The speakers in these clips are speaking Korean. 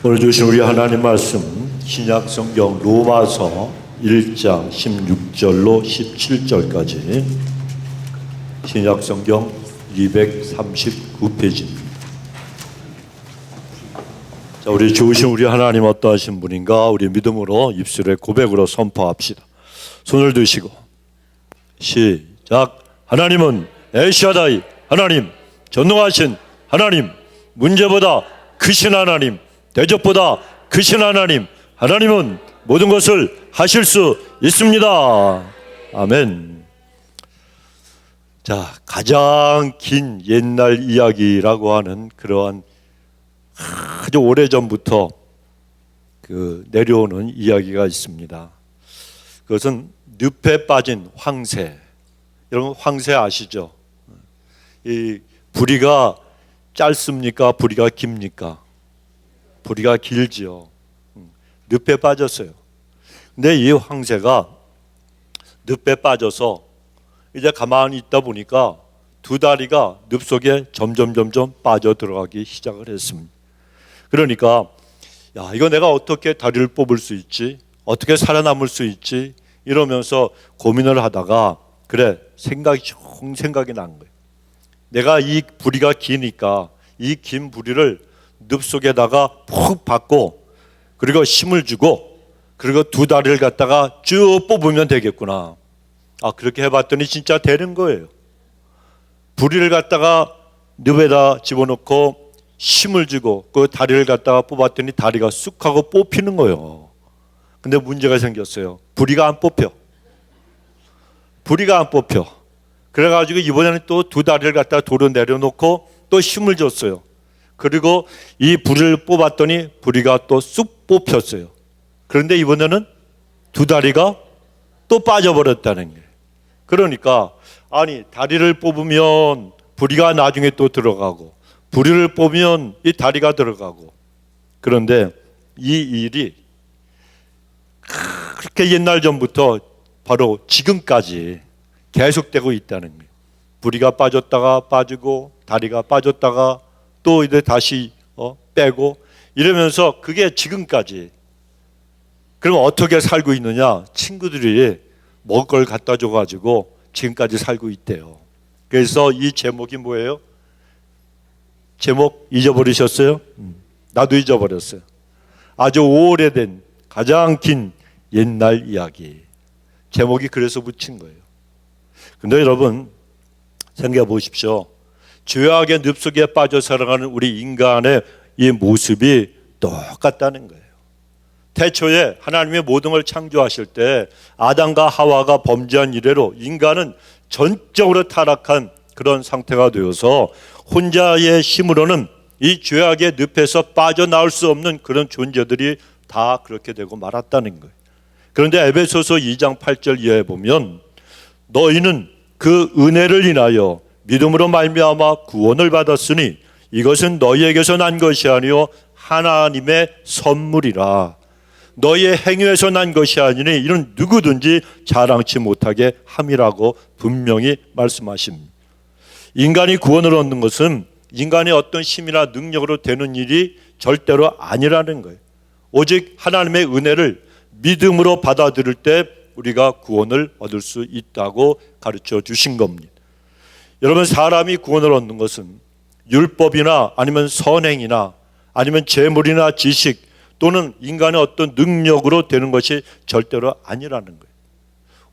오늘 주신 우리 하나님 말씀 신약 성경 로마서 1장 16절로 17절까지 신약 성경 239페이지입니다. 자, 우리 좋으신 우리 하나님 어떠하신 분인가 우리 믿음으로 입술의 고백으로 선포합시다. 손을 드시고 시작. 하나님은 엘샤다이 하나님, 전능하신 하나님, 문제보다 크신 하나님, 대적보다 크신 하나님, 하나님은 모든 것을 하실 수 있습니다. 아멘. 자, 가장 긴 옛날 이야기라고 하는 그러한 아주 오래전부터 내려오는 이야기가 있습니다. 그것은 늪에 빠진 황새. 여러분 황새 아시죠? 이 부리가 짧습니까? 부리가 깁니까? 부리가 길지요. 늪에 빠졌어요. 근데 이 황새가 늪에 빠져서 이제 가만히 있다 보니까 두 다리가 늪 속에 점점 빠져 들어가기 시작을 했습니다. 그러니까 야, 이거 내가 어떻게 다리를 뽑을 수 있지? 어떻게 살아남을 수 있지? 이러면서 고민을 하다가 그래, 생각이 난 거예요. 내가 이 부리가 기니까 이 긴 부리를 늪 속에다가 푹 박고 그리고 힘을 주고 그리고 두 다리를 갖다가 쭉 뽑으면 되겠구나. 그렇게 해봤더니 진짜 되는 거예요. 부리를 갖다가 늪에다 집어넣고 힘을 주고 그 다리를 갖다가 뽑았더니 다리가 쑥 하고 뽑히는 거예요. 근데 문제가 생겼어요. 부리가 안 뽑혀. 그래가지고 이번에는 또 두 다리를 갖다가 도로 내려놓고 또 힘을 줬어요. 그리고 이 부리를 뽑았더니 부리가 또 쑥 뽑혔어요. 그런데 이번에는 두 다리가 또 빠져버렸다는 거예요. 그러니까 다리를 뽑으면 부리가 나중에 또 들어가고 부리를 뽑으면 이 다리가 들어가고, 그런데 이 일이 그렇게 옛날 전부터 바로 지금까지 계속되고 있다는 거예요. 부리가 빠졌다가 빠지고 다리가 빠졌다가 또 이제 다시 빼고 이러면서 그게 지금까지. 그럼 어떻게 살고 있느냐? 친구들이 먹을 걸 갖다 줘가지고 지금까지 살고 있대요. 그래서 이 제목이 뭐예요? 제목 잊어버리셨어요? 나도 잊어버렸어요. 아주 오래된 가장 긴 옛날 이야기. 제목이 그래서 붙인 거예요. 근데 여러분 생각해 보십시오. 죄악의 늪 속에 빠져 살아가는 우리 인간의 이 모습이 똑같다는 거예요. 태초에 하나님의 모든 걸 창조하실 때 아담과 하와가 범죄한 이래로 인간은 전적으로 타락한 그런 상태가 되어서 혼자의 힘으로는 이 죄악의 늪에서 빠져나올 수 없는 그런 존재들이 다 그렇게 되고 말았다는 거예요. 그런데 에베소서 2장 8절 이하에 보면 너희는 그 은혜를 인하여 믿음으로 말미암아 구원을 받았으니 이것은 너희에게서 난 것이 아니요 하나님의 선물이라. 너희의 행위에서 난 것이 아니니 이는 누구든지 자랑치 못하게 함이라고 분명히 말씀하십니다. 인간이 구원을 얻는 것은 인간의 어떤 힘이나 능력으로 되는 일이 절대로 아니라는 거예요. 오직 하나님의 은혜를 믿음으로 받아들일 때 우리가 구원을 얻을 수 있다고 가르쳐 주신 겁니다. 여러분, 사람이 구원을 얻는 것은 율법이나 아니면 선행이나 아니면 재물이나 지식 또는 인간의 어떤 능력으로 되는 것이 절대로 아니라는 거예요.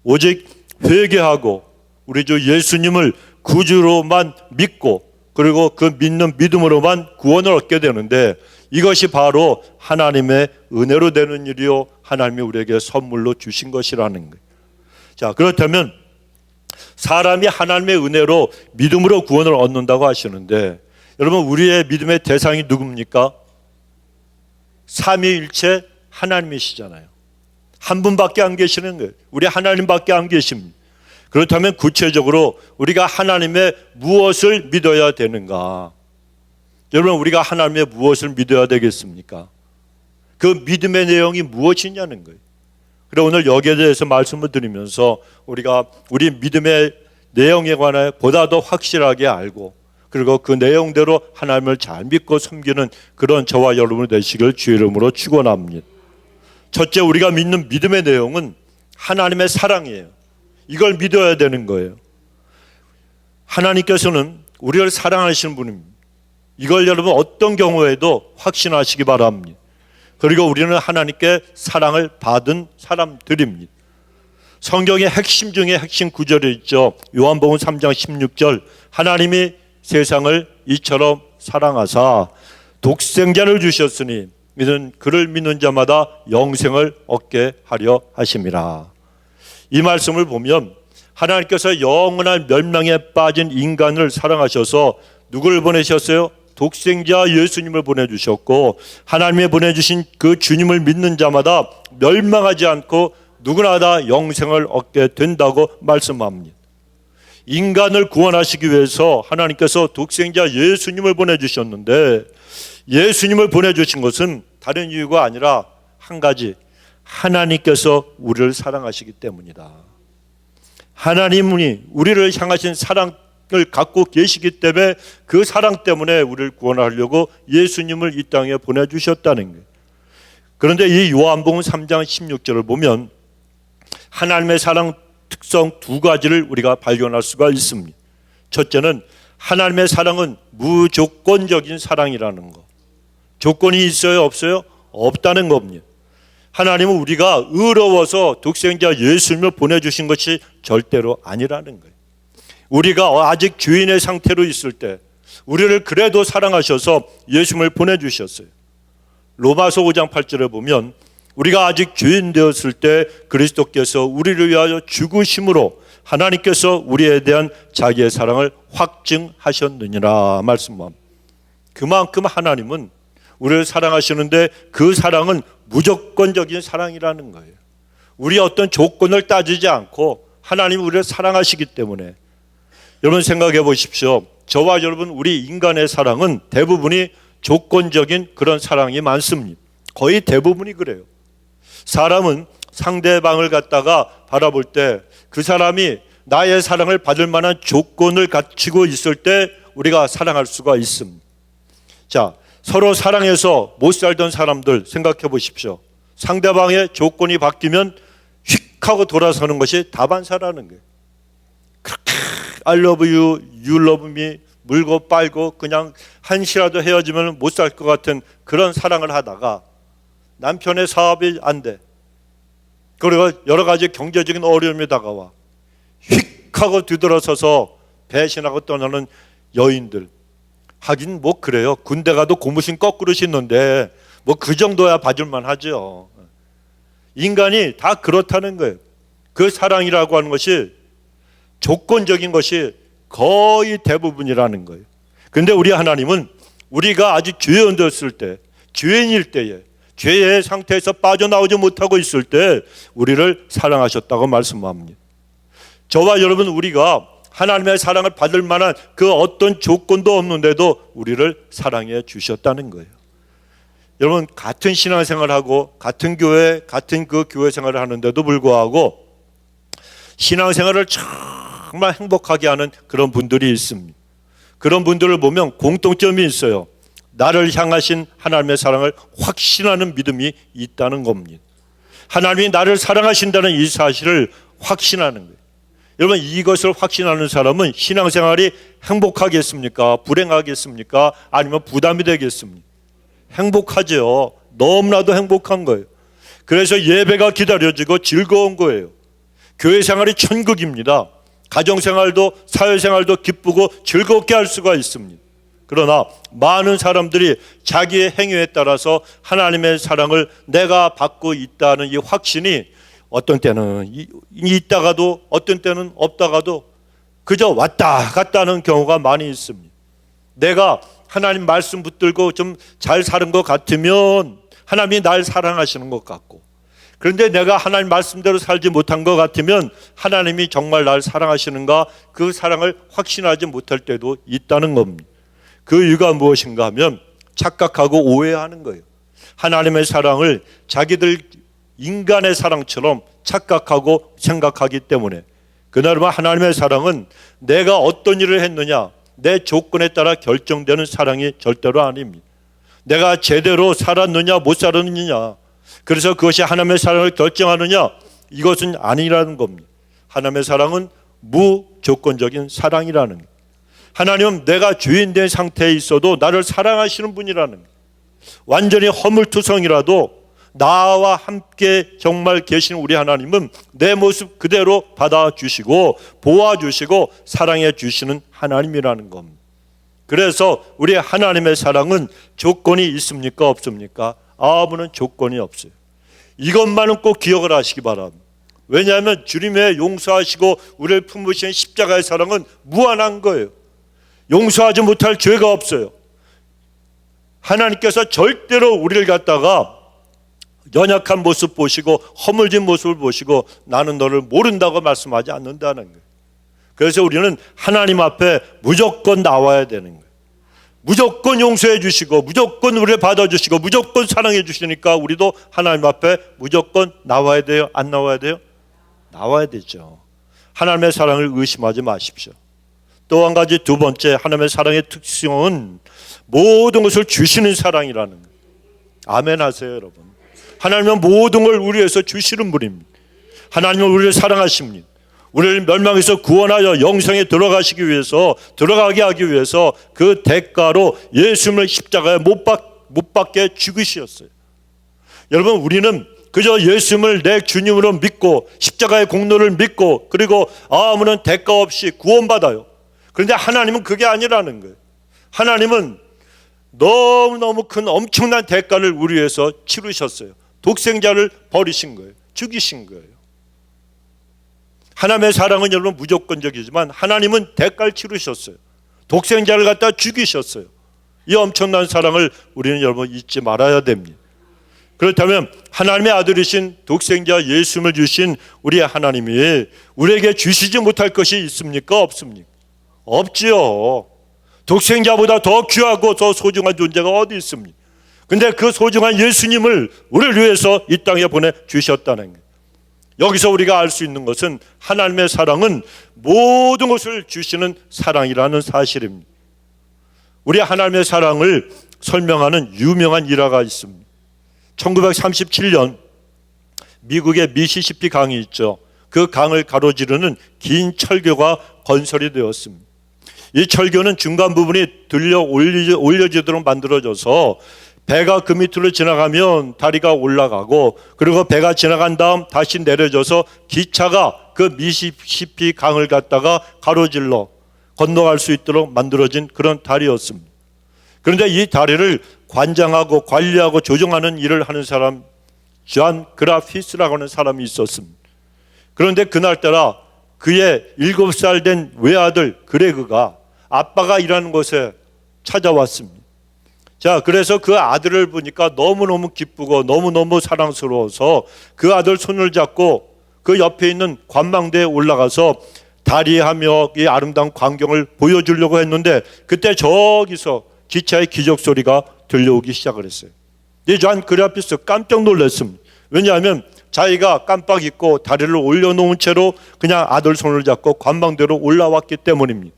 오직 회개하고 우리 주 예수님을 구주로만 믿고 그리고 그 믿는 믿음으로만 구원을 얻게 되는데 이것이 바로 하나님의 은혜로 되는 일이요 하나님이 우리에게 선물로 주신 것이라는 거예요. 자, 그렇다면 사람이 하나님의 은혜로 믿음으로 구원을 얻는다고 하시는데 여러분 우리의 믿음의 대상이 누굽니까? 삼위일체 하나님이시잖아요. 한 분밖에 안 계시는 거예요. 우리 하나님밖에 안 계십니다. 그렇다면 구체적으로 우리가 하나님의 무엇을 믿어야 되는가? 여러분 우리가 하나님의 무엇을 믿어야 되겠습니까? 그 믿음의 내용이 무엇이냐는 거예요. 그래서 오늘 여기에 대해서 말씀을 드리면서 우리가 우리 믿음의 내용에 관해 보다 더 확실하게 알고 그리고 그 내용대로 하나님을 잘 믿고 섬기는 그런 저와 여러분이 되시길 주의 이름으로 축원합니다. 첫째, 우리가 믿는 믿음의 내용은 하나님의 사랑이에요. 이걸 믿어야 되는 거예요. 하나님께서는 우리를 사랑하시는 분입니다. 이걸 여러분 어떤 경우에도 확신하시기 바랍니다. 그리고 우리는 하나님께 사랑을 받은 사람들입니다. 성경의 핵심 중에 핵심 구절이 있죠. 요한복음 3장 16절, 하나님이 세상을 이처럼 사랑하사 독생자를 주셨으니 이는 그를 믿는 자마다 영생을 얻게 하려 하심이라. 이 말씀을 보면 하나님께서 영원한 멸망에 빠진 인간을 사랑하셔서 누구를 보내셨어요? 독생자 예수님을 보내주셨고, 하나님이 보내주신 그 주님을 믿는 자마다 멸망하지 않고 누구나 다 영생을 얻게 된다고 말씀합니다. 인간을 구원하시기 위해서 하나님께서 독생자 예수님을 보내주셨는데, 예수님을 보내주신 것은 다른 이유가 아니라 한 가지, 하나님께서 우리를 사랑하시기 때문이다. 하나님이 우리를 향하신 사랑을 갖고 계시기 때문에 그 사랑 때문에 우리를 구원하려고 예수님을 이 땅에 보내주셨다는 거예요. 그런데 이 요한복음 3장 16절을 보면 하나님의 사랑 특성 두 가지를 우리가 발견할 수가 있습니다. 첫째는 하나님의 사랑은 무조건적인 사랑이라는 거. 조건이 있어요, 없어요? 없다는 겁니다. 하나님은 우리가 의로워서 독생자 예수님을 보내주신 것이 절대로 아니라는 거예요. 우리가 아직 죄인의 상태로 있을 때 우리를 그래도 사랑하셔서 예수님을 보내주셨어요. 로마서 5장 8절에 보면 우리가 아직 죄인 되었을 때 그리스도께서 우리를 위하여 죽으심으로 하나님께서 우리에 대한 자기의 사랑을 확증하셨느니라 말씀합니다. 그만큼 하나님은 우리를 사랑하시는데 그 사랑은 무조건적인 사랑이라는 거예요. 우리 어떤 조건을 따지지 않고 하나님이 우리를 사랑하시기 때문에. 여러분 생각해 보십시오. 저와 여러분 우리 인간의 사랑은 대부분이 조건적인 그런 사랑이 많습니다. 거의 대부분이 그래요. 사람은 상대방을 갖다가 바라볼 때 그 사람이 나의 사랑을 받을 만한 조건을 갖추고 있을 때 우리가 사랑할 수가 있습니다. 자, 서로 사랑해서 못 살던 사람들 생각해 보십시오. 상대방의 조건이 바뀌면 휙 하고 돌아서는 것이 다반사라는 거예요. 그렇게 I love you, you love me 물고 빨고 그냥 한시라도 헤어지면 못 살 것 같은 그런 사랑을 하다가 남편의 사업이 안 돼. 그리고 여러 가지 경제적인 어려움이 다가와. 휙 하고 뒤돌아서서 배신하고 떠나는 여인들. 하긴 뭐 그래요. 군대 가도 고무신 거꾸로 신는데 뭐 그 정도야 봐줄만 하죠. 인간이 다 그렇다는 거예요. 그 사랑이라고 하는 것이 조건적인 것이 거의 대부분이라는 거예요. 그런데 우리 하나님은 우리가 아직 죄인 되었을 때, 죄인일 때에, 죄의 상태에서 빠져나오지 못하고 있을 때 우리를 사랑하셨다고 말씀합니다. 저와 여러분 우리가 하나님의 사랑을 받을 만한 그 어떤 조건도 없는데도 우리를 사랑해 주셨다는 거예요. 여러분 같은 신앙생활하고 같은 교회, 같은 그 교회 생활을 하는데도 불구하고 신앙생활을 정말 행복하게 하는 그런 분들이 있습니다. 그런 분들을 보면 공통점이 있어요. 나를 향하신 하나님의 사랑을 확신하는 믿음이 있다는 겁니다. 하나님이 나를 사랑하신다는 이 사실을 확신하는 거예요. 여러분 이것을 확신하는 사람은 신앙생활이 행복하겠습니까? 불행하겠습니까? 아니면 부담이 되겠습니까? 행복하죠. 너무나도 행복한 거예요. 그래서 예배가 기다려지고 즐거운 거예요. 교회 생활이 천국입니다. 가정생활도 사회생활도 기쁘고 즐겁게 할 수가 있습니다. 그러나 많은 사람들이 자기의 행위에 따라서 하나님의 사랑을 내가 받고 있다는 이 확신이 어떤 때는 있다가도 어떤 때는 없다가도 그저 왔다 갔다 하는 경우가 많이 있습니다. 내가 하나님 말씀 붙들고 좀 잘 사는 것 같으면 하나님이 날 사랑하시는 것 같고, 그런데 내가 하나님 말씀대로 살지 못한 것 같으면 하나님이 정말 날 사랑하시는가 그 사랑을 확신하지 못할 때도 있다는 겁니다. 그 이유가 무엇인가 하면 착각하고 오해하는 거예요. 하나님의 사랑을 자기들 인간의 사랑처럼 착각하고 생각하기 때문에. 그나마 하나님의 사랑은 내가 어떤 일을 했느냐, 내 조건에 따라 결정되는 사랑이 절대로 아닙니다. 내가 제대로 살았느냐 못 살았느냐, 그래서 그것이 하나님의 사랑을 결정하느냐, 이것은 아니라는 겁니다. 하나님의 사랑은 무조건적인 사랑이라는 거예요. 하나님은 내가 죄인된 상태에 있어도 나를 사랑하시는 분이라는 거예요. 완전히 허물투성이라도 나와 함께 정말 계신 우리 하나님은 내 모습 그대로 받아주시고 보아주시고 사랑해 주시는 하나님이라는 겁니다. 그래서 우리 하나님의 사랑은 조건이 있습니까 없습니까? 아무런 조건이 없어요. 이것만은 꼭 기억을 하시기 바랍니다. 왜냐하면 주님의 용서하시고 우리를 품으신 십자가의 사랑은 무한한 거예요. 용서하지 못할 죄가 없어요. 하나님께서 절대로 우리를 갖다가 연약한 모습 보시고 허물진 모습을 보시고 나는 너를 모른다고 말씀하지 않는다는 거예요. 그래서 우리는 하나님 앞에 무조건 나와야 되는 거예요. 무조건 용서해 주시고 무조건 우리를 받아주시고 무조건 사랑해 주시니까 우리도 하나님 앞에 무조건 나와야 돼요? 안 나와야 돼요? 나와야 되죠. 하나님의 사랑을 의심하지 마십시오. 또 한 가지, 두 번째, 하나님의 사랑의 특징은 모든 것을 주시는 사랑이라는 거예요. 아멘 하세요, 여러분. 하나님은 모든 걸 우리 위해서 주시는 분입니다. 하나님은 우리를 사랑하십니다. 우리를 멸망에서 구원하여 영생에 들어가게 하기 위해서 그 대가로 예수님을 십자가에 못 박게 죽으셨어요. 여러분, 우리는 그저 예수님을 내 주님으로 믿고 십자가의 공로를 믿고 그리고 아무런 대가 없이 구원받아요. 그런데 하나님은 그게 아니라는 거예요. 하나님은 너무너무 큰 엄청난 대가를 우리 위해서 치르셨어요. 독생자를 버리신 거예요. 죽이신 거예요. 하나님의 사랑은 여러분 무조건적이지만 하나님은 대가를 치르셨어요. 독생자를 갖다 죽이셨어요. 이 엄청난 사랑을 우리는 여러분 잊지 말아야 됩니다. 그렇다면 하나님의 아들이신 독생자 예수님을 주신 우리 하나님이 우리에게 주시지 못할 것이 있습니까? 없습니까? 없지요. 독생자보다 더 귀하고 더 소중한 존재가 어디 있습니까? 근데 그 소중한 예수님을 우리를 위해서 이 땅에 보내주셨다는 거예요. 여기서 우리가 알 수 있는 것은 하나님의 사랑은 모든 것을 주시는 사랑이라는 사실입니다. 우리 하나님의 사랑을 설명하는 유명한 일화가 있습니다. 1937년 미국의 미시시피 강이 있죠. 그 강을 가로지르는 긴 철교가 건설이 되었습니다. 이 철교는 중간 부분이 들려 올려지도록 만들어져서 배가 그 밑으로 지나가면 다리가 올라가고 그리고 배가 지나간 다음 다시 내려져서 기차가 그 미시시피 강을 갖다가 가로질러 건너갈 수 있도록 만들어진 그런 다리였습니다. 그런데 이 다리를 관장하고 관리하고 조정하는 일을 하는 사람, 존 그라피스라고 하는 사람이 있었습니다. 그런데 그날따라 그의 7살 된 외아들 그레그가 아빠가 일하는 곳에 찾아왔습니다. 자, 그래서 그 아들을 보니까 너무너무 기쁘고 너무너무 사랑스러워서 그 아들 손을 잡고 그 옆에 있는 관망대에 올라가서 다리하며 이 아름다운 광경을 보여주려고 했는데 그때 저기서 기차의 기적 소리가 들려오기 시작을 했어요. 이 존 그라피스 깜짝 놀랐습니다. 왜냐하면 자기가 깜빡 잊고 다리를 올려놓은 채로 그냥 아들 손을 잡고 관망대로 올라왔기 때문입니다.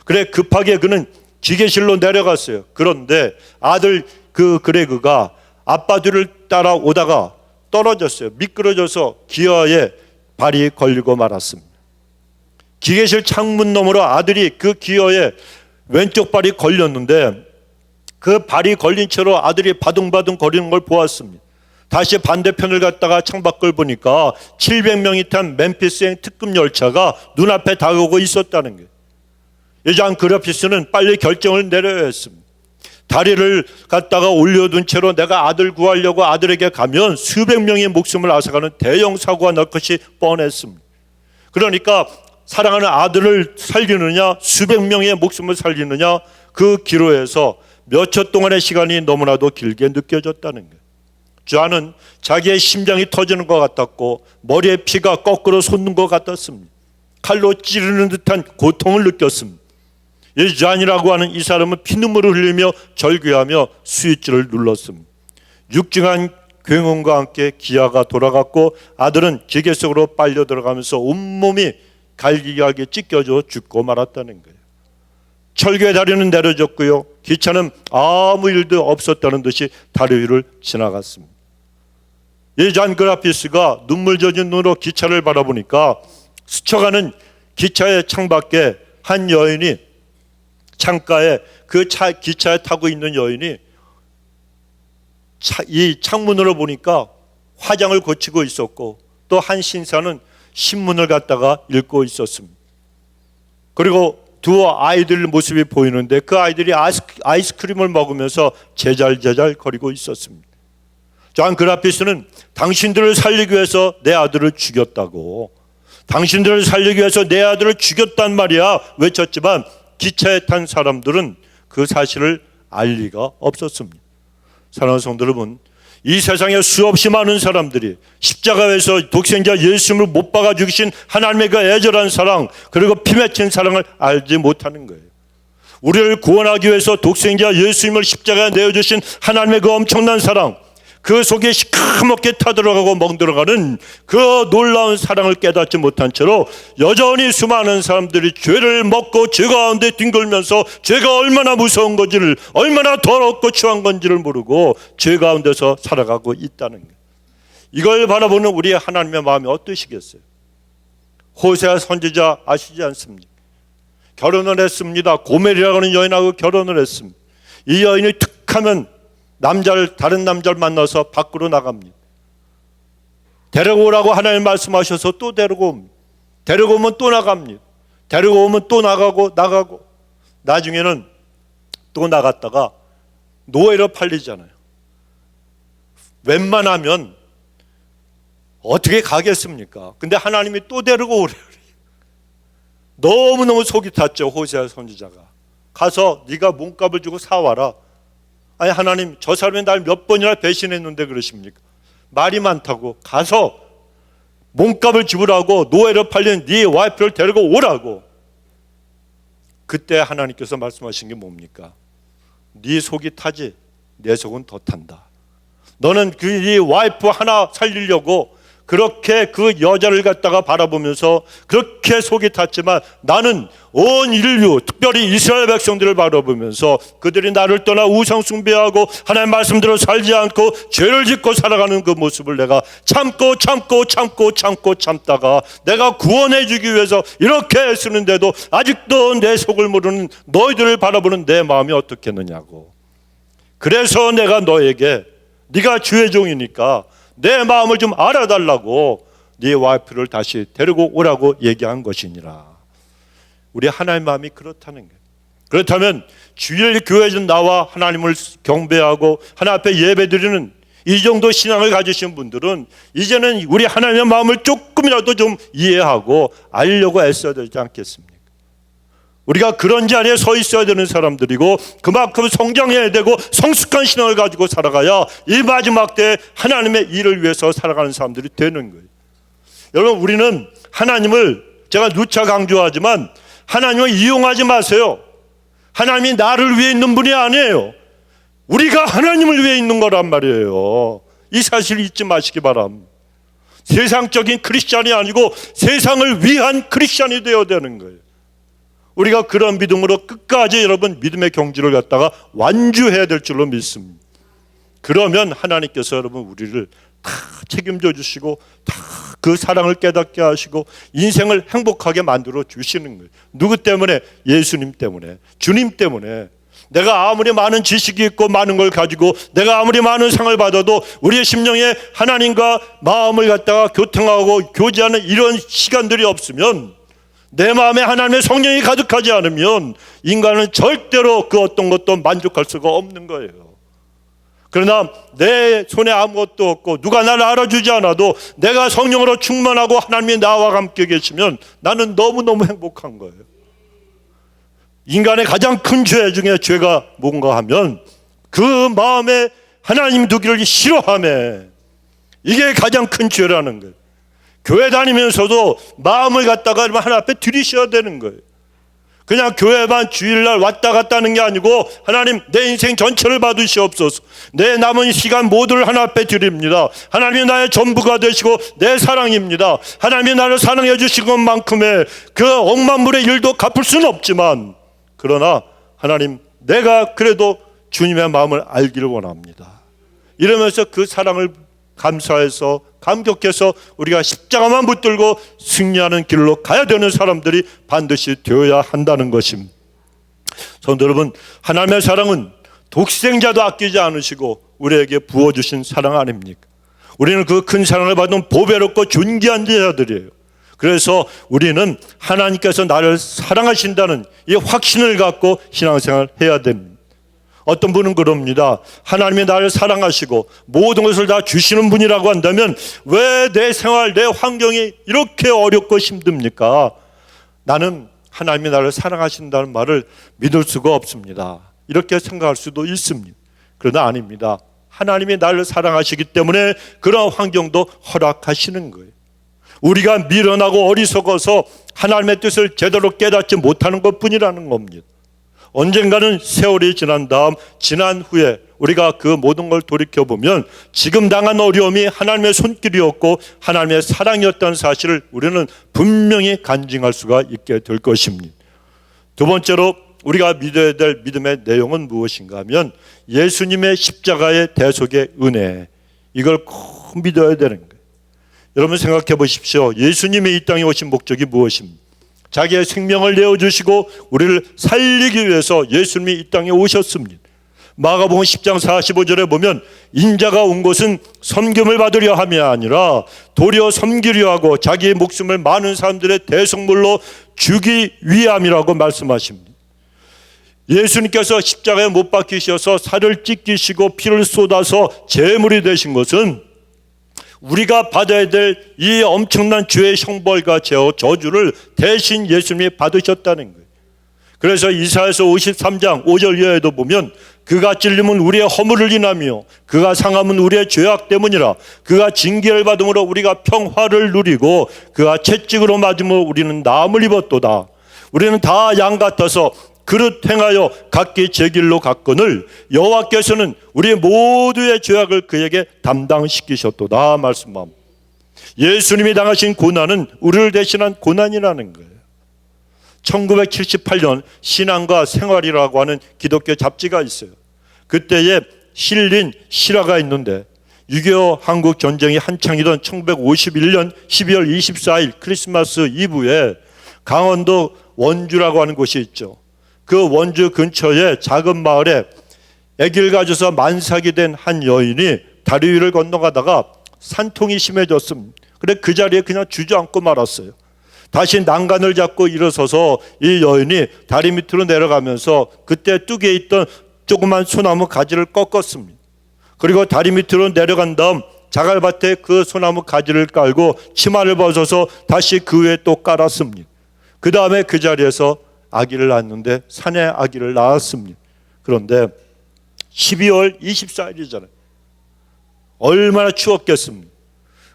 그래 급하게 그는 기계실로 내려갔어요. 그런데 아들 그 그레그가 아빠 뒤를 따라오다가 떨어졌어요. 미끄러져서 기어에 발이 걸리고 말았습니다. 기계실 창문 너머로 아들이 그 기어에 왼쪽 발이 걸렸는데 그 발이 걸린 채로 아들이 바둥바둥 거리는 걸 보았습니다. 다시 반대편을 갔다가 창밖을 보니까 700명이 탄 멤피스행 특급 열차가 눈앞에 다가오고 있었다는 거예요. 존 그라피스는 빨리 결정을 내려야 했습니다. 다리를 갖다가 올려둔 채로 내가 아들 구하려고 아들에게 가면 수백 명의 목숨을 앗아가는 대형 사고가 날 것이 뻔했습니다. 그러니까 사랑하는 아들을 살리느냐 수백 명의 목숨을 살리느냐 그 기로에서 몇 초 동안의 시간이 너무나도 길게 느껴졌다는 거예요. 존은 자기의 심장이 터지는 것 같았고 머리에 피가 거꾸로 솟는 것 같았습니다. 칼로 찌르는 듯한 고통을 느꼈습니다. 이 존이라고 하는 이 사람은 피눈물을 흘리며 절규하며 스위치를 눌렀습니다. 육중한 굉음과 함께 기아가 돌아갔고 아들은 기계 속으로 빨려 들어가면서 온몸이 갈기갈기 찢겨져 죽고 말았다는 거예요. 철교의 다리는 내려졌고요. 기차는 아무 일도 없었다는 듯이 다리 위를 지나갔습니다. 이 잔 그라피스가 눈물 젖은 눈으로 기차를 바라보니까 스쳐가는 기차의 창밖에 한 여인이, 창가에 기차에 타고 있는 여인이 이 창문으로 보니까 화장을 고치고 있었고, 또 한 신사는 신문을 갖다가 읽고 있었습니다. 그리고 두 아이들 모습이 보이는데 그 아이들이 아이스크림을 먹으면서 제잘제잘 거리고 있었습니다. 잔 그라피스는 당신들을 살리기 위해서 내 아들을 죽였다고, 당신들을 살리기 위해서 내 아들을 죽였단 말이야 외쳤지만 기차에 탄 사람들은 그 사실을 알 리가 없었습니다. 사랑하는 성도 여러분, 이 세상에 수없이 많은 사람들이 십자가에서 독생자 예수님을 못 박아 죽이신 하나님의 그 애절한 사랑, 그리고 피 맺힌 사랑을 알지 못하는 거예요. 우리를 구원하기 위해서 독생자 예수님을 십자가에 내어주신 하나님의 그 엄청난 사랑, 그 속에 시커멓게 타들어가고 멍들어가는 그 놀라운 사랑을 깨닫지 못한 채로 여전히 수많은 사람들이 죄를 먹고 죄 가운데 뒹굴면서 죄가 얼마나 무서운 건지를, 얼마나 더럽고 추한 건지를 모르고 죄 가운데서 살아가고 있다는 거예요. 이걸 바라보는 우리 하나님의 마음이 어떠시겠어요? 호세아 선지자 아시지 않습니까? 결혼을 했습니다. 고멜이라고 하는 여인하고 결혼을 했습니다. 이 여인이 툭하면 다른 남자를 만나서 밖으로 나갑니다. 데리고 오라고 하나님 말씀하셔서 또 데리고 옵니다. 데리고 오면 또 나갑니다. 데리고 오면 또 나가고 나중에는 또 나갔다가 노예로 팔리잖아요. 웬만하면 어떻게 가겠습니까? 근데 하나님이 또 데리고 오래요. 너무너무 속이 탔죠. 호세아 선지자가 가서 네가 몸값을 주고 사와라. 아니 하나님, 저 사람이 날 몇 번이나 배신했는데 그러십니까? 말이 많다고. 가서 몸값을 지불하고 노예로 팔린 네 와이프를 데리고 오라고. 그때 하나님께서 말씀하신 게 뭡니까? 네 속이 타지 내 속은 더 탄다. 너는 네 와이프 하나 살리려고 그렇게 그 여자를 갖다가 바라보면서 그렇게 속이 탔지만 나는 온 인류, 특별히 이스라엘 백성들을 바라보면서 그들이 나를 떠나 우상 숭배하고 하나님 말씀대로 살지 않고 죄를 짓고 살아가는 그 모습을 내가 참다가 내가 구원해 주기 위해서 이렇게 애쓰는데도 아직도 내 속을 모르는 너희들을 바라보는 내 마음이 어떻겠느냐고. 그래서 내가 너에게, 네가 주의 종이니까 내 마음을 좀 알아달라고 네 와이프를 다시 데리고 오라고 얘기한 것이니라. 우리 하나님의 마음이 그렇다는 거예요. 그렇다면 주일 교회에 나와 하나님을 경배하고 하나님 앞에 예배드리는 이 정도 신앙을 가지신 분들은 이제는 우리 하나님의 마음을 조금이라도 좀 이해하고 알려고 애써야 되지 않겠습니까? 우리가 그런 자리에 서 있어야 되는 사람들이고 그만큼 성장해야 되고 성숙한 신앙을 가지고 살아가야 이 마지막 때에 하나님의 일을 위해서 살아가는 사람들이 되는 거예요. 여러분, 우리는 하나님을, 제가 누차 강조하지만 하나님을 이용하지 마세요. 하나님이 나를 위해 있는 분이 아니에요. 우리가 하나님을 위해 있는 거란 말이에요. 이 사실을 잊지 마시기 바랍니다. 세상적인 크리스찬이 아니고 세상을 위한 크리스찬이 되어야 되는 거예요. 우리가 그런 믿음으로 끝까지 여러분 믿음의 경지를 갖다가 완주해야 될 줄로 믿습니다. 그러면 하나님께서 여러분 우리를 다 책임져 주시고 다 그 사랑을 깨닫게 하시고 인생을 행복하게 만들어 주시는 거예요. 누구 때문에? 예수님 때문에, 주님 때문에. 내가 아무리 많은 지식이 있고 많은 걸 가지고 내가 아무리 많은 상을 받아도 우리의 심령에 하나님과 마음을 갖다가 교통하고 교제하는 이런 시간들이 없으면, 내 마음에 하나님의 성령이 가득하지 않으면 인간은 절대로 그 어떤 것도 만족할 수가 없는 거예요. 그러나 내 손에 아무것도 없고 누가 나를 알아주지 않아도 내가 성령으로 충만하고 하나님이 나와 함께 계시면 나는 너무너무 행복한 거예요. 인간의 가장 큰 죄 중에 죄가 뭔가 하면 그 마음에 하나님 두기를 싫어하며, 이게 가장 큰 죄라는 거예요. 교회 다니면서도 마음을 갖다가 하나님 앞에 들이셔야 되는 거예요. 그냥 교회만 주일날 왔다 갔다 하는 게 아니고 하나님, 내 인생 전체를 받으시옵소서. 내 남은 시간 모두를 하나님 앞에 드립니다. 하나님이 나의 전부가 되시고 내 사랑입니다. 하나님이 나를 사랑해 주신 것만큼의 그 억만불의 일도 갚을 수는 없지만 그러나 하나님, 내가 그래도 주님의 마음을 알기를 원합니다. 이러면서 그 사랑을 감사해서 감격해서 우리가 십자가만 붙들고 승리하는 길로 가야 되는 사람들이 반드시 되어야 한다는 것입니다. 성도 여러분, 하나님의 사랑은 독생자도 아끼지 않으시고 우리에게 부어주신 사랑 아닙니까? 우리는 그 큰 사랑을 받은 보배롭고 존귀한 자들이에요. 그래서 우리는 하나님께서 나를 사랑하신다는 이 확신을 갖고 신앙생활을 해야 됩니다. 어떤 분은 그럽니다. 하나님이 나를 사랑하시고 모든 것을 다 주시는 분이라고 한다면 왜 내 생활, 내 환경이 이렇게 어렵고 힘듭니까? 나는 하나님이 나를 사랑하신다는 말을 믿을 수가 없습니다. 이렇게 생각할 수도 있습니다. 그러나 아닙니다. 하나님이 나를 사랑하시기 때문에 그런 환경도 허락하시는 거예요. 우리가 미련하고 어리석어서 하나님의 뜻을 제대로 깨닫지 못하는 것뿐이라는 겁니다. 언젠가는 세월이 지난 다음, 지난 후에 우리가 그 모든 걸 돌이켜보면 지금 당한 어려움이 하나님의 손길이었고 하나님의 사랑이었다는 사실을 우리는 분명히 간증할 수가 있게 될 것입니다. 두 번째로 우리가 믿어야 될 믿음의 내용은 무엇인가 하면 예수님의 십자가의 대속의 은혜, 이걸 꼭 믿어야 되는 거예요. 여러분 생각해 보십시오. 예수님이 이 땅에 오신 목적이 무엇입니까? 자기의 생명을 내어주시고 우리를 살리기 위해서 예수님이 이 땅에 오셨습니다. 마가복음 10장 45절에 보면 인자가 온 것은 섬김을 받으려 함이 아니라 도리어 섬기려 하고 자기의 목숨을 많은 사람들의 대속물로 주기 위함이라고 말씀하십니다. 예수님께서 십자가에 못 박히셔서 살을 찢기시고 피를 쏟아서 제물이 되신 것은 우리가 받아야 될 이 엄청난 죄의 형벌과 저주를 대신 예수님이 받으셨다는 거예요. 그래서 이사야서 53장 5절 이하에도 보면 그가 찔림은 우리의 허물을 인하며 그가 상함은 우리의 죄악 때문이라 그가 징계를 받음으로 우리가 평화를 누리고 그가 채찍으로 맞음으로 우리는 나음을 입었도다. 우리는 다 양 같아서 그릇 행하여 각기 제 길로 갔거늘 여호와께서는 우리 모두의 죄악을 그에게 담당시키셨도다 말씀합니다. 예수님이 당하신 고난은 우리를 대신한 고난이라는 거예요. 1978년 신앙과 생활이라고 하는 기독교 잡지가 있어요. 그때에 실린 실화가 있는데 6.25 한국 전쟁이 한창이던 1951년 12월 24일 크리스마스 이브에 강원도 원주라고 하는 곳이 있죠. 그 원주 근처의 작은 마을에 아기를 가져서 만삭이 된 한 여인이 다리 위를 건너가다가 산통이 심해졌습니다. 그래 그 자리에 그냥 주저앉고 말았어요. 다시 난간을 잡고 일어서서 이 여인이 다리 밑으로 내려가면서 그때 뚝에 있던 조그만 소나무 가지를 꺾었습니다. 그리고 다리 밑으로 내려간 다음 자갈밭에 그 소나무 가지를 깔고 치마를 벗어서 다시 그 위에 또 깔았습니다. 그 다음에 그 자리에서 아기를 낳았는데 산에 아기를 낳았습니다. 그런데 12월 24일이잖아요. 얼마나 추웠겠습니까?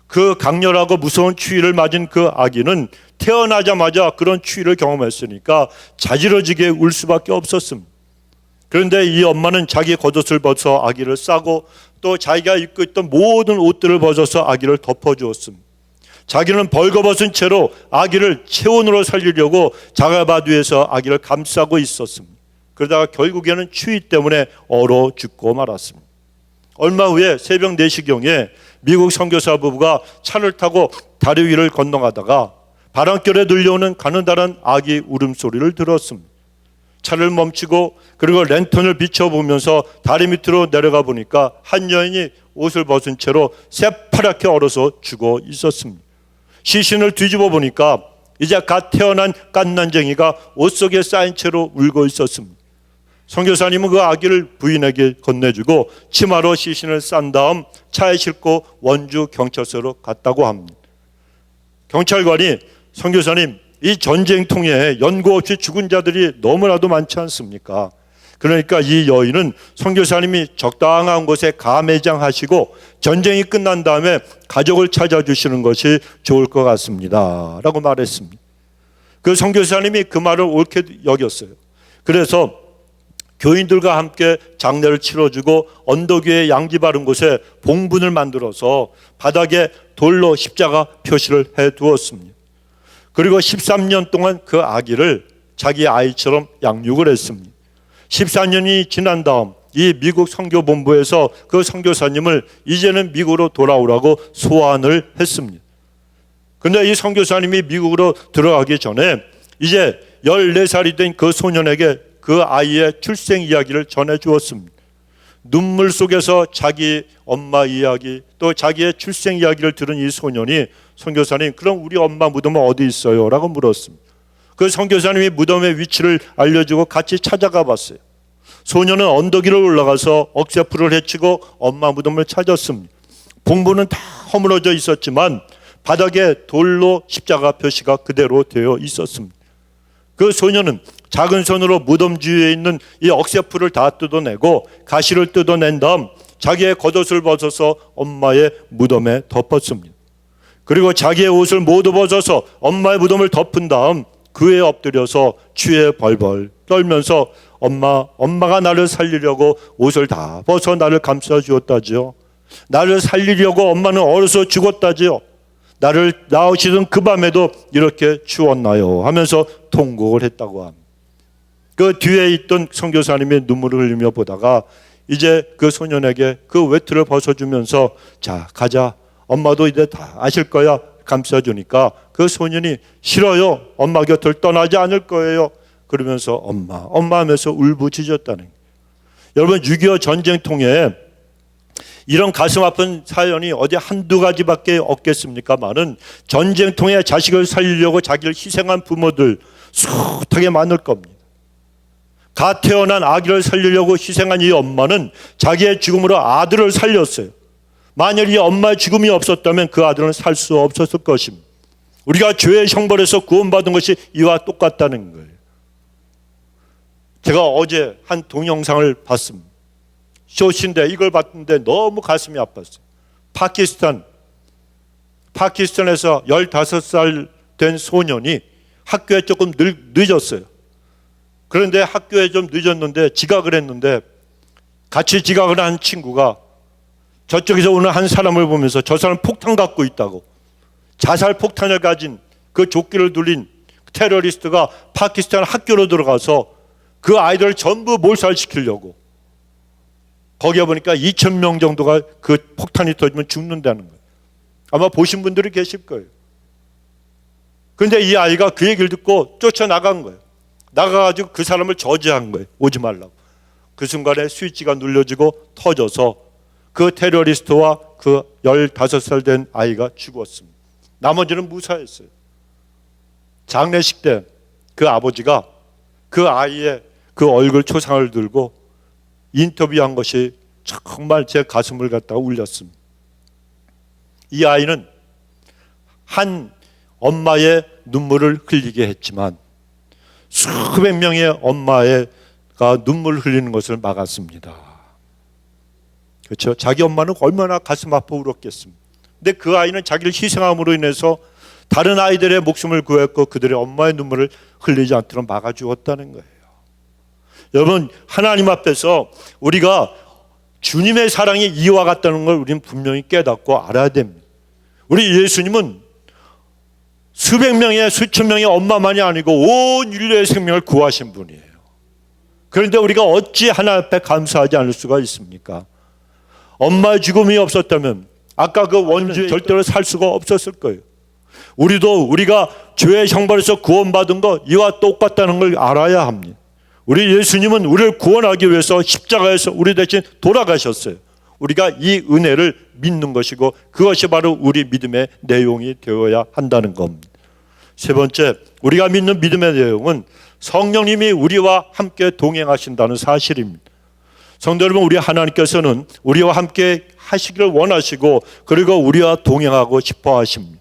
그 강렬하고 무서운 추위를 맞은 그 아기는 태어나자마자 그런 추위를 경험했으니까 자지러지게 울 수밖에 없었습니다. 그런데 이 엄마는 자기 겉옷을 벗어 아기를 싸고 또 자기가 입고 있던 모든 옷들을 벗어서 아기를 덮어주었습니다. 자기는 벌거벗은 채로 아기를 체온으로 살리려고 자갈밭 위에서 아기를 감싸고 있었습니다. 그러다가 결국에는 추위 때문에 얼어 죽고 말았습니다. 얼마 후에 새벽 4시경에 미국 선교사 부부가 차를 타고 다리 위를 건너가다가 바람결에 들려오는 가느다란 아기 울음소리를 들었습니다. 차를 멈추고 그리고 랜턴을 비춰보면서 다리 밑으로 내려가 보니까 한 여인이 옷을 벗은 채로 새파랗게 얼어서 죽어 있었습니다. 시신을 뒤집어 보니까 이제 갓 태어난 갓난쟁이가 옷 속에 쌓인 채로 울고 있었습니다. 선교사님은 그 아기를 부인에게 건네주고 치마로 시신을 싼 다음 차에 싣고 원주 경찰서로 갔다고 합니다. 경찰관이 선교사님, 이 전쟁통에 연고 없이 죽은 자들이 너무나도 많지 않습니까? 그러니까 이 여인은 선교사님이 적당한 곳에 가매장하시고 전쟁이 끝난 다음에 가족을 찾아주시는 것이 좋을 것 같습니다 라고 말했습니다. 그 선교사님이 그 말을 옳게 여겼어요. 그래서 교인들과 함께 장례를 치러주고 언덕 위에 양지 바른 곳에 봉분을 만들어서 바닥에 돌로 십자가 표시를 해두었습니다. 그리고 13년 동안 그 아기를 자기 아이처럼 양육을 했습니다. 14년이 지난 다음 이 미국 선교본부에서 그 선교사님을 이제는 미국으로 돌아오라고 소환을 했습니다. 근데 이 선교사님이 미국으로 들어가기 전에 이제 14살이 된 그 소년에게 그 아이의 출생 이야기를 전해 주었습니다. 눈물 속에서 자기 엄마 이야기 또 자기의 출생 이야기를 들은 이 소년이 선교사님, 그럼 우리 엄마 무덤은 어디 있어요? 라고 물었습니다. 그 선교사님이 무덤의 위치를 알려주고 같이 찾아가 봤어요. 소년은 언덕 위로 올라가서 억새풀을 헤치고 엄마 무덤을 찾았습니다. 봉부는 다 허물어져 있었지만 바닥에 돌로 십자가 표시가 그대로 되어 있었습니다. 그 소년은 작은 손으로 무덤 주위에 있는 이 억새풀을 다 뜯어내고 가시를 뜯어낸 다음 자기의 겉옷을 벗어서 엄마의 무덤에 덮었습니다. 그리고 자기의 옷을 모두 벗어서 엄마의 무덤을 덮은 다음 그에 엎드려서 취해 벌벌 떨면서 엄마가 나를 살리려고 옷을 다 벗어 나를 감싸 주었다지요. 나를 살리려고 엄마는 얼어서 죽었다지요. 나를 낳으시던 그 밤에도 이렇게 추웠나요? 하면서 통곡을 했다고 합니다. 그 뒤에 있던 선교사님이 눈물을 흘리며 보다가 이제 그 소년에게 그 외투를 벗어주면서 자 가자, 엄마도 이제 다 아실 거야 감싸주니까 그 소년이 싫어요, 엄마 곁을 떠나지 않을 거예요 그러면서 엄마 하면서 울부짖었다는 거예요. 여러분 6.25 전쟁통에 이런 가슴 아픈 사연이 어디 한두 가지밖에 없겠습니까만은 전쟁통에 자식을 살리려고 자기를 희생한 부모들 숱하게 많을 겁니다. 갓 태어난 아기를 살리려고 희생한 이 엄마는 자기의 죽음으로 아들을 살렸어요. 만일 이 엄마의 죽음이 없었다면 그 아들은 살 수 없었을 것입니다. 우리가 죄의 형벌에서 구원받은 것이 이와 똑같다는 거예요. 제가 어제 한 동영상을 봤습니다. 쇼신데 이걸 봤는데 너무 가슴이 아팠어요. 파키스탄에서 15살 된 소년이 학교에 조금 늦었어요. 그런데 학교에 좀 늦었는데 지각을 했는데 같이 지각을 한 친구가 저쪽에서 오는 한 사람을 보면서 저 사람 폭탄 갖고 있다고, 자살 폭탄을 가진 그 조끼를 둘린 테러리스트가 파키스탄 학교로 들어가서 그 아이들을 전부 몰살시키려고, 거기에 보니까 2,000명 정도가 그 폭탄이 터지면 죽는다는 거예요. 아마 보신 분들이 계실 거예요. 그런데 이 아이가 그 얘기를 듣고 쫓아나간 거예요. 나가가지고 그 사람을 저지한 거예요. 오지 말라고. 그 순간에 스위치가 눌려지고 터져서 그 테러리스트와 그 15살 된 아이가 죽었습니다. 나머지는 무사했어요. 장례식 때 그 아버지가 그 아이의 그 얼굴 초상을 들고 인터뷰한 것이 정말 제 가슴을 갖다가 울렸습니다. 이 아이는 한 엄마의 눈물을 흘리게 했지만 수백 명의 엄마가 눈물 흘리는 것을 막았습니다. 그렇죠? 자기 엄마는 얼마나 가슴 아파 울었겠습니까? 근데 그 아이는 자기를 희생함으로 인해서 다른 아이들의 목숨을 구했고 그들의 엄마의 눈물을 흘리지 않도록 막아주었다는 거예요. 여러분, 하나님 앞에서 우리가 주님의 사랑이 이와 같다는 걸 우리는 분명히 깨닫고 알아야 됩니다. 우리 예수님은 수백 명의 수천 명의 엄마만이 아니고 온 인류의 생명을 구하신 분이에요. 그런데 우리가 어찌 하나님 앞에 감사하지 않을 수가 있습니까? 엄마의 죽음이 없었다면 아까 그 원주에 절대로 살 수가 없었을 거예요. 우리가 죄의 형벌에서 구원받은 것 이와 똑같다는 걸 알아야 합니다. 우리 예수님은 우리를 구원하기 위해서 십자가에서 우리 대신 돌아가셨어요. 우리가 이 은혜를 믿는 것이고 그것이 바로 우리 믿음의 내용이 되어야 한다는 겁니다. 세 번째, 우리가 믿는 믿음의 내용은 성령님이 우리와 함께 동행하신다는 사실입니다. 성도 여러분, 우리 하나님께서는 우리와 함께 하시기를 원하시고 그리고 우리와 동행하고 싶어 하십니다.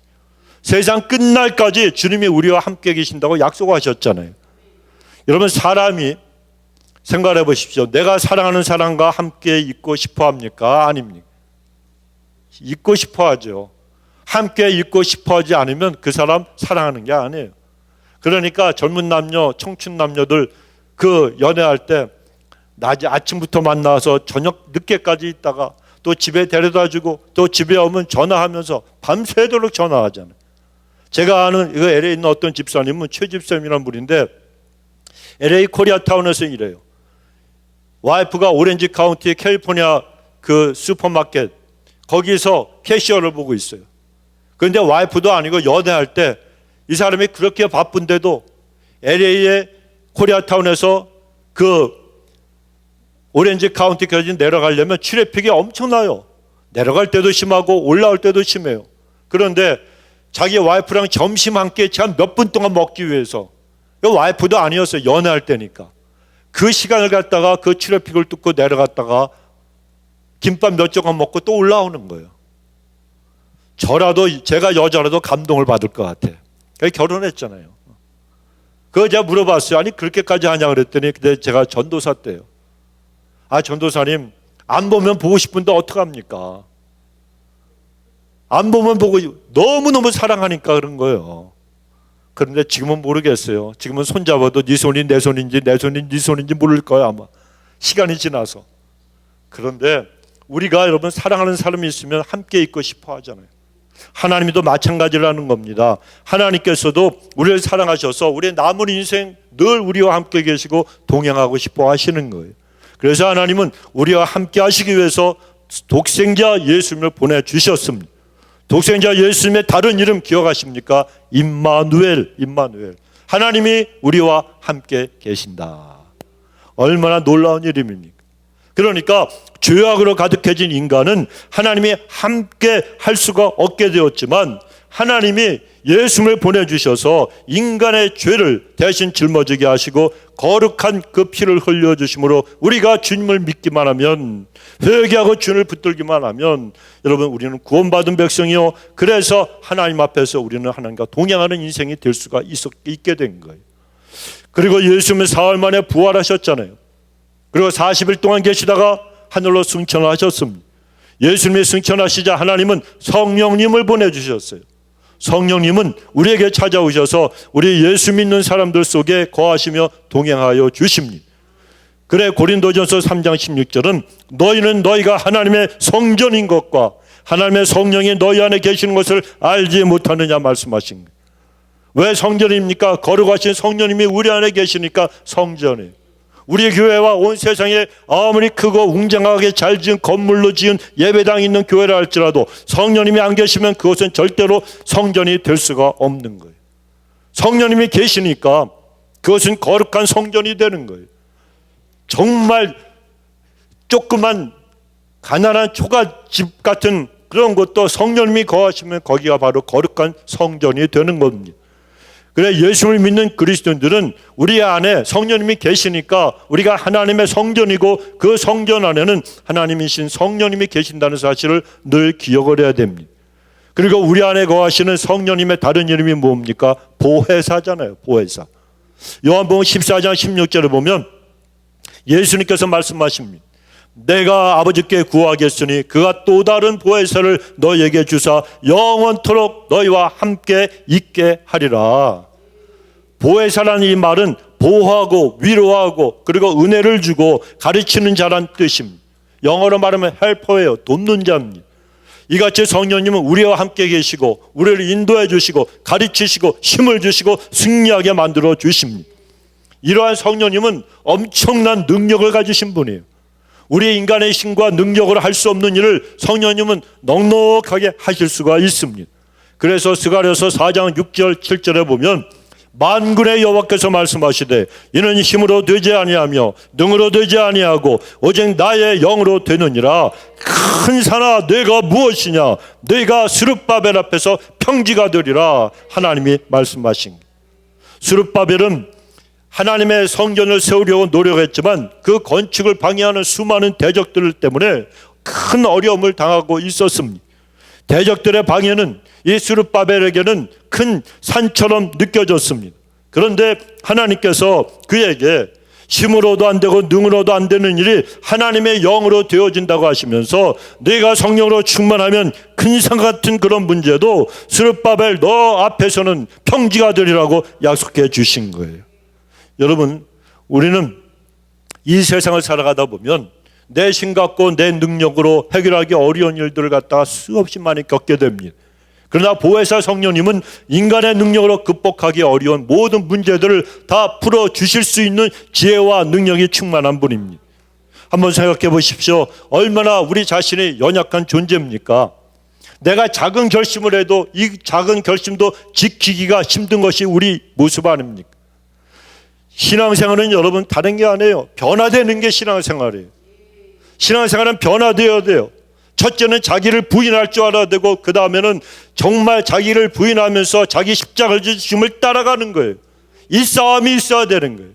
세상 끝날까지 주님이 우리와 함께 계신다고 약속하셨잖아요. 여러분, 사람이 생각해 보십시오. 내가 사랑하는 사람과 함께 있고 싶어 합니까? 아닙니까? 있고 싶어 하죠. 함께 있고 싶어 하지 않으면 그 사람 사랑하는 게 아니에요. 그러니까 젊은 남녀, 청춘 남녀들 그 연애할 때 낮에 아침부터 만나서 저녁 늦게까지 있다가 또 집에 데려다주고 또 집에 오면 전화하면서 밤새도록 전화하잖아요. 제가 아는 LA에 있는 어떤 집사님은 최 집사님이라는 분인데 LA 코리아타운에서 이래요. 와이프가 오렌지 카운티 캘리포니아 그 슈퍼마켓 거기서 캐시어를 보고 있어요. 그런데 와이프도 아니고 연애할 때 이 사람이 그렇게 바쁜데도 LA의 코리아타운에서 그 오렌지 카운티까지 내려가려면 트래픽이 엄청나요. 내려갈 때도 심하고 올라올 때도 심해요. 그런데 자기 와이프랑 점심 함께 한 몇 분 동안 먹기 위해서, 와이프도 아니었어요. 연애할 때니까. 그 시간을 갖다가 그 트래픽을 뚫고 내려갔다가 김밥 몇 조각 먹고 또 올라오는 거예요. 제가 여자라도 감동을 받을 것 같아. 그래서 결혼했잖아요. 그거 제가 물어봤어요. 아니 그렇게까지 하냐 그랬더니 근데 제가 전도사 때요. 전도사님 안 보면 보고 싶은데 어떡합니까? 안 보면 보고 너무너무 사랑하니까 그런 거예요. 그런데 지금은 모르겠어요. 지금은 손잡아도 네 손이 내 손인지 내 손이 네 손인지 모를 거예요 아마. 시간이 지나서. 그런데 우리가 여러분 사랑하는 사람이 있으면 함께 있고 싶어 하잖아요. 하나님도 마찬가지라는 겁니다. 하나님께서도 우리를 사랑하셔서 우리의 남은 인생 늘 우리와 함께 계시고 동행하고 싶어 하시는 거예요. 그래서 하나님은 우리와 함께 하시기 위해서 독생자 예수님을 보내주셨습니다. 독생자 예수님의 다른 이름 기억하십니까? 임마누엘. 하나님이 우리와 함께 계신다. 얼마나 놀라운 이름입니까? 그러니까 죄악으로 가득해진 인간은 하나님이 함께 할 수가 없게 되었지만 하나님이 예수님을 보내주셔서 인간의 죄를 대신 짊어지게 하시고 거룩한 그 피를 흘려주심으로 우리가 주님을 믿기만 하면, 회개하고 주님을 붙들기만 하면 여러분 우리는 구원받은 백성이요, 그래서 하나님 앞에서 우리는 하나님과 동행하는 인생이 될 수가 있게 된 거예요. 그리고 예수님은 사흘 만에 부활하셨잖아요. 그리고 40일 동안 계시다가 하늘로 승천하셨습니다. 예수님이 승천하시자 하나님은 성령님을 보내주셨어요. 성령님은 우리에게 찾아오셔서 우리 예수 믿는 사람들 속에 거하시며 동행하여 주십니다. 그래 고린도전서 3장 16절은 너희는 너희가 하나님의 성전인 것과 하나님의 성령이 너희 안에 계시는 것을 알지 못하느냐 말씀하신 거예요. 왜 성전입니까? 거룩하신 성령님이 우리 안에 계시니까 성전이에요. 우리 교회와 온 세상에 아무리 크고 웅장하게 잘 지은 건물로 지은 예배당이 있는 교회라 할지라도 성령님이 안 계시면 그것은 절대로 성전이 될 수가 없는 거예요. 성령님이 계시니까 그것은 거룩한 성전이 되는 거예요. 정말 조그만 가난한 초가집 같은 그런 것도 성령님이 거하시면 거기가 바로 거룩한 성전이 되는 겁니다. 그래 예수를 믿는 그리스도인들은 우리 안에 성령님이 계시니까 우리가 하나님의 성전이고 그 성전 안에는 하나님이신 성령님이 계신다는 사실을 늘 기억을 해야 됩니다. 그리고 우리 안에 거하시는 성령님의 다른 이름이 뭡니까? 보혜사잖아요. 보혜사. 요한복음 14장 16절에 보면 예수님께서 말씀하십니다. 내가 아버지께 구하겠으니 그가 또 다른 보혜사를 너희에게 주사 영원토록 너희와 함께 있게 하리라. 보혜사라는 이 말은 보호하고 위로하고 그리고 은혜를 주고 가르치는 자란 뜻입니다. 영어로 말하면 헬퍼예요. 돕는 자입니다. 이같이 성령님은 우리와 함께 계시고 우리를 인도해 주시고 가르치시고 힘을 주시고 승리하게 만들어 주십니다. 이러한 성령님은 엄청난 능력을 가지신 분이에요. 우리 인간의 힘과 능력으로 할 수 없는 일을 성령님은 넉넉하게 하실 수가 있습니다. 그래서 스가랴서 4장 6절 7절에 보면 만군의 여호와께서 말씀하시되 이는 힘으로 되지 아니하며 능으로 되지 아니하고 오직 나의 영으로 되느니라. 큰 산아 내가 무엇이냐, 내가 스룹바벨 앞에서 평지가 되리라. 하나님이 말씀하신 거예요. 스룹바벨은 하나님의 성전을 세우려고 노력했지만 그 건축을 방해하는 수많은 대적들 때문에 큰 어려움을 당하고 있었습니다. 대적들의 방해는 이 스룹바벨에게는 큰 산처럼 느껴졌습니다. 그런데 하나님께서 그에게 힘으로도 안 되고 능으로도 안 되는 일이 하나님의 영으로 되어진다고 하시면서 네가 성령으로 충만하면 큰 산 같은 그런 문제도 스룹바벨 너 앞에서는 평지가 되리라고 약속해 주신 거예요. 여러분 우리는 이 세상을 살아가다 보면 내 힘 갖고 내 능력으로 해결하기 어려운 일들을 갖다가 수없이 많이 겪게 됩니다. 그러나 보혜사 성령님은 인간의 능력으로 극복하기 어려운 모든 문제들을 다 풀어주실 수 있는 지혜와 능력이 충만한 분입니다. 한번 생각해 보십시오. 얼마나 우리 자신이 연약한 존재입니까? 내가 작은 결심을 해도 이 작은 결심도 지키기가 힘든 것이 우리 모습 아닙니까? 신앙생활은 여러분 다른 게 아니에요. 변화되는 게 신앙생활이에요. 신앙생활은 변화되어야 돼요. 첫째는 자기를 부인할 줄 알아야 되고, 그 다음에는 정말 자기를 부인하면서 자기 십자가를 지심을 따라가는 거예요. 이 싸움이 있어야 되는 거예요.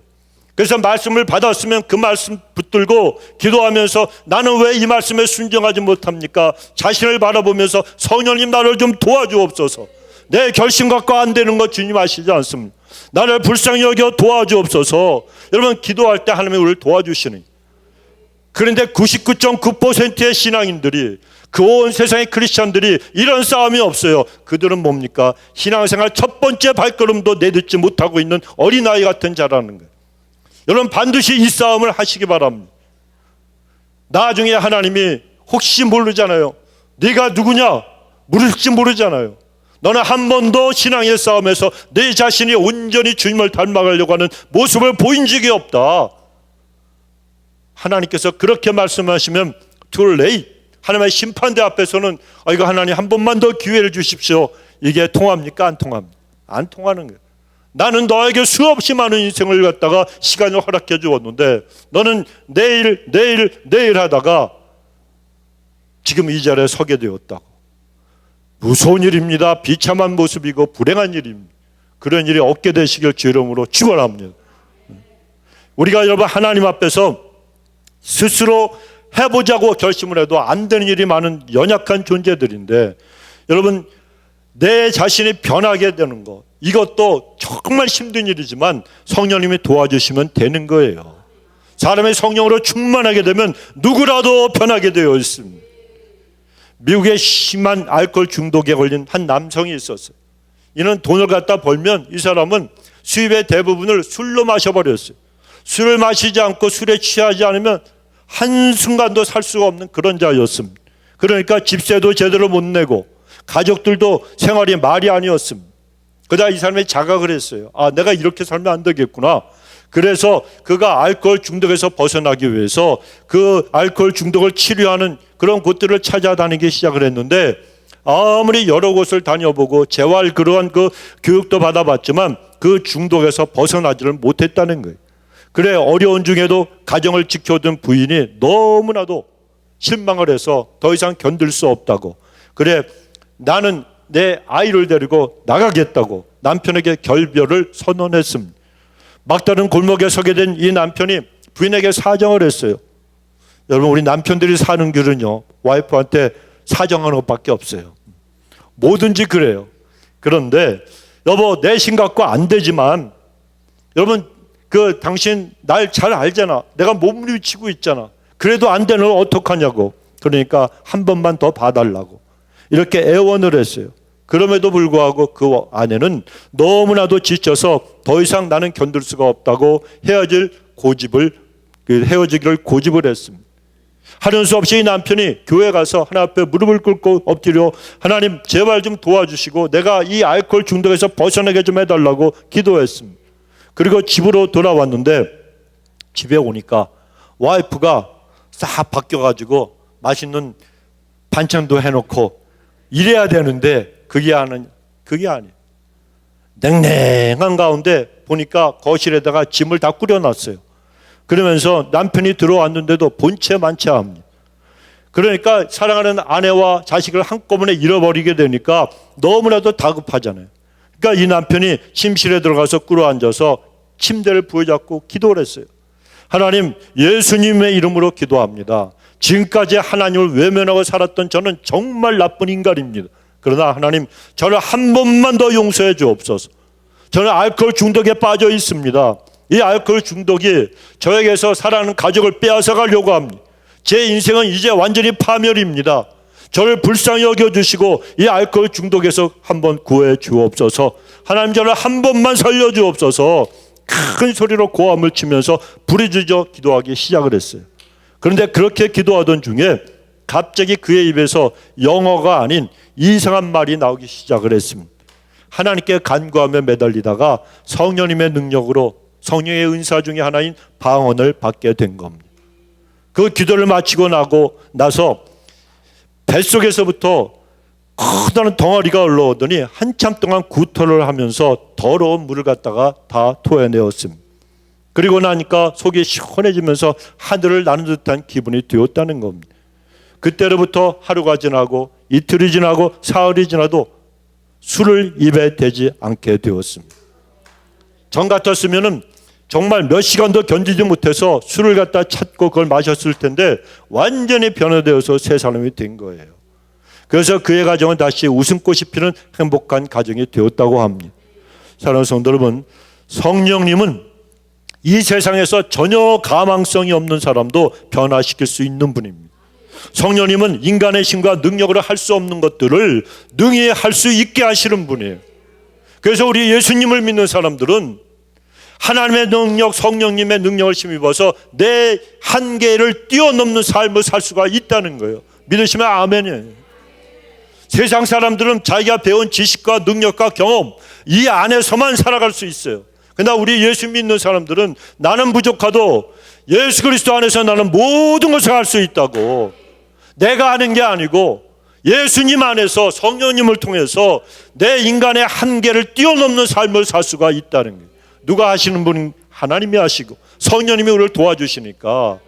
그래서 말씀을 받았으면 그 말씀 붙들고 기도하면서 나는 왜 이 말씀에 순종하지 못합니까? 자신을 바라보면서 성령님 나를 좀 도와주옵소서. 내 결심 갖고 안 되는 거 주님 아시지 않습니까? 나를 불쌍히 여겨 도와주옵소서. 여러분 기도할 때 하나님이 우리를 도와주시는, 그런데 99.9%의 신앙인들이, 그 온 세상의 크리스천들이 이런 싸움이 없어요. 그들은 뭡니까? 신앙생활 첫 번째 발걸음도 내딛지 못하고 있는 어린아이 같은 자라는 거예요. 여러분 반드시 이 싸움을 하시기 바랍니다. 나중에 하나님이 혹시 모르잖아요. 네가 누구냐 물을지 모르잖아요. 너는 한 번도 신앙의 싸움에서 내 자신이 온전히 주님을 닮아가려고 하는 모습을 보인 적이 없다. 하나님께서 그렇게 말씀하시면 too late. 하나님의 심판대 앞에서는 이거 하나님 한 번만 더 기회를 주십시오. 이게 통합니까? 안 통합니까? 안 통하는 거예요. 나는 너에게 수없이 많은 인생을 갖다가 시간을 허락해 주었는데 너는 내일 하다가 지금 이 자리에 서게 되었다고. 무서운 일입니다. 비참한 모습이고 불행한 일입니다. 그런 일이 없게 되시길 주 이름으로 축원합니다. 우리가 여러분 하나님 앞에서 스스로 해보자고 결심을 해도 안 되는 일이 많은 연약한 존재들인데, 여러분 내 자신이 변하게 되는 것, 이것도 정말 힘든 일이지만 성령님이 도와주시면 되는 거예요. 사람의 성령으로 충만하게 되면 누구라도 변하게 되어 있습니다. 미국에 심한 알코올 중독에 걸린 한 남성이 있었어요. 이는 돈을 갖다 벌면 이 사람은 수입의 대부분을 술로 마셔버렸어요. 술을 마시지 않고 술에 취하지 않으면 한순간도 살 수가 없는 그런 자였습니다. 그러니까 집세도 제대로 못 내고 가족들도 생활이 말이 아니었습니다. 그러다 이 사람이 자각을 했어요. 내가 이렇게 살면 안 되겠구나. 그래서 그가 알코올 중독에서 벗어나기 위해서 그 알코올 중독을 치료하는 그런 곳들을 찾아다니기 시작을 했는데, 아무리 여러 곳을 다녀보고 재활 그러한 그 교육도 받아봤지만 그 중독에서 벗어나지를 못했다는 거예요. 그래 어려운 중에도 가정을 지켜둔 부인이 너무나도 실망을 해서 더 이상 견딜 수 없다고, 그래 나는 내 아이를 데리고 나가겠다고 남편에게 결별을 선언했습니다. 막다른 골목에 서게 된 이 남편이 부인에게 사정을 했어요. 여러분 우리 남편들이 사는 길은요, 와이프한테 사정하는 것밖에 없어요. 뭐든지 그래요. 그런데 여보 내신 갖고 안 되지만, 여러분 당신 날 잘 알잖아. 내가 몸부림치고 있잖아. 그래도 안 되는 걸 어떡하냐고. 그러니까 한 번만 더 봐달라고 이렇게 애원을 했어요. 그럼에도 불구하고 그 아내는 너무나도 지쳐서 더 이상 나는 견딜 수가 없다고 헤어지기를 고집을 했습니다. 하는 수 없이 이 남편이 교회 가서 하나님 앞에 무릎을 꿇고 엎드려 하나님 제발 좀 도와주시고 내가 이 알코올 중독에서 벗어나게 좀 해달라고 기도했습니다. 그리고 집으로 돌아왔는데 집에 오니까 와이프가 싹 바뀌어가지고 맛있는 반찬도 해놓고 이래야 되는데 그게 아니에요. 냉랭한 가운데 보니까 거실에다가 짐을 다 꾸려놨어요. 그러면서 남편이 들어왔는데도 본체 만체합니다. 그러니까 사랑하는 아내와 자식을 한꺼번에 잃어버리게 되니까 너무나도 다급하잖아요. 그러니까 이 남편이 침실에 들어가서 꿇어앉아서 침대를 부여잡고 기도를 했어요. 하나님, 예수님의 이름으로 기도합니다. 지금까지 하나님을 외면하고 살았던 저는 정말 나쁜 인간입니다. 그러나 하나님, 저를 한 번만 더 용서해 주옵소서. 저는 알코올 중독에 빠져 있습니다. 이 알코올 중독이 저에게서 사랑하는 가족을 빼앗아 가려고 합니다. 제 인생은 이제 완전히 파멸입니다. 저를 불쌍히 여겨주시고 이 알코올 중독에서 한번 구해 주옵소서. 하나님, 저를 한 번만 살려주옵소서. 큰 소리로 고함을 치면서 부르짖어 기도하기 시작을 했어요. 그런데 그렇게 기도하던 중에 갑자기 그의 입에서 영어가 아닌 이상한 말이 나오기 시작을 했습니다. 하나님께 간구하며 매달리다가 성령님의 능력으로 성령의 은사 중에 하나인 방언을 받게 된 겁니다. 그 기도를 마치고 나서 뱃속에서부터 커다란 덩어리가 올라오더니 한참 동안 구토를 하면서 더러운 물을 갖다가 다 토해내었습니다. 그리고 나니까 속이 시원해지면서 하늘을 나는 듯한 기분이 되었다는 겁니다. 그때로부터 하루가 지나고 이틀이 지나고 사흘이 지나도 술을 입에 대지 않게 되었습니다. 전 같았으면은 정말 몇 시간도 견디지 못해서 술을 갖다 찾고 그걸 마셨을 텐데 완전히 변화되어서 새 사람이 된 거예요. 그래서 그의 가정은 다시 웃음꽃이 피는 행복한 가정이 되었다고 합니다. 사랑하는 성도 여러분, 성령님은 이 세상에서 전혀 가망성이 없는 사람도 변화시킬 수 있는 분입니다. 성령님은 인간의 힘과 능력으로 할 수 없는 것들을 능히 할 수 있게 하시는 분이에요. 그래서 우리 예수님을 믿는 사람들은 하나님의 능력, 성령님의 능력을 힘입어서 내 한계를 뛰어넘는 삶을 살 수가 있다는 거예요. 믿으시면 아멘이에요. 세상 사람들은 자기가 배운 지식과 능력과 경험 이 안에서만 살아갈 수 있어요. 그러나 우리 예수 믿는 사람들은 나는 부족하도 예수 그리스도 안에서 나는 모든 것을 할 수 있다고, 내가 하는 게 아니고 예수님 안에서 성령님을 통해서 내 인간의 한계를 뛰어넘는 삶을 살 수가 있다는 거예요. 누가 하시는 분은 하나님이 하시고 성령님이 우리를 도와주시니까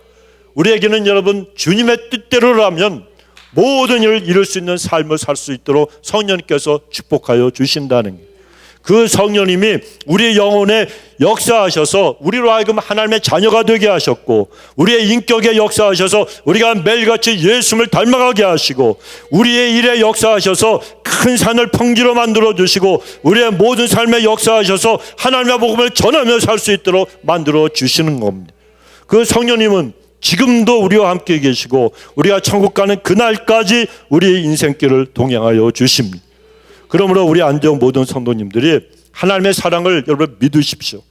우리에게는 여러분 주님의 뜻대로라면 모든 일을 이룰 수 있는 삶을 살 수 있도록 성령님께서 축복하여 주신다는 거예요. 그 성령님이 우리 영혼에 역사하셔서 우리로 하여금 하나님의 자녀가 되게 하셨고, 우리의 인격에 역사하셔서 우리가 매일같이 예수님을 닮아가게 하시고, 우리의 일에 역사하셔서 큰 산을 평지로 만들어 주시고, 우리의 모든 삶에 역사하셔서 하나님의 복음을 전하며 살 수 있도록 만들어 주시는 겁니다. 그 성령님은 지금도 우리와 함께 계시고 우리가 천국 가는 그날까지 우리의 인생길을 동행하여 주십니다. 그러므로 우리 안정 모든 성도님들이 하나님의 사랑을 여러분 믿으십시오.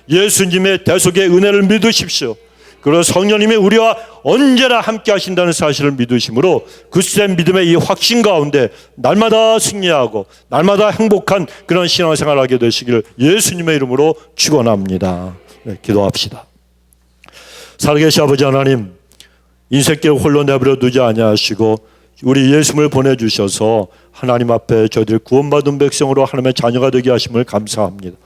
예수님의 대속의 은혜를 믿으십시오. 그리고 성령님이 우리와 언제나 함께 하신다는 사실을 믿으심으로 굳센 믿음의 이 확신 가운데 날마다 승리하고 날마다 행복한 그런 신앙생활을 하게 되시기를 예수님의 이름으로 축원합니다. 네, 기도합시다. 살아계신 아버지 하나님, 인생길 홀로 내버려 두지 아니하시고 우리 예수님을 보내주셔서 하나님 앞에 저희들 구원받은 백성으로 하나님의 자녀가 되게 하심을 감사합니다.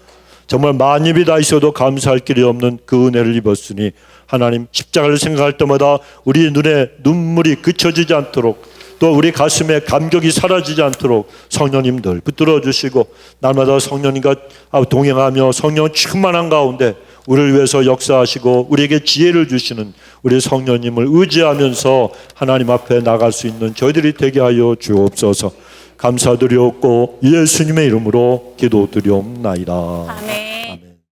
정말 만입이 다 있어도 감사할 길이 없는 그 은혜를 입었으니 하나님, 십자가를 생각할 때마다 우리 눈에 눈물이 그쳐지지 않도록, 또 우리 가슴에 감격이 사라지지 않도록 성령님들 붙들어 주시고 날마다 성령님과 동행하며 성령 충만한 가운데 우리를 위해서 역사하시고 우리에게 지혜를 주시는 우리 성령님을 의지하면서 하나님 앞에 나갈 수 있는 저희들이 되게 하여 주옵소서. 감사드리옵고 예수님의 이름으로 기도드리옵나이다. 아멘.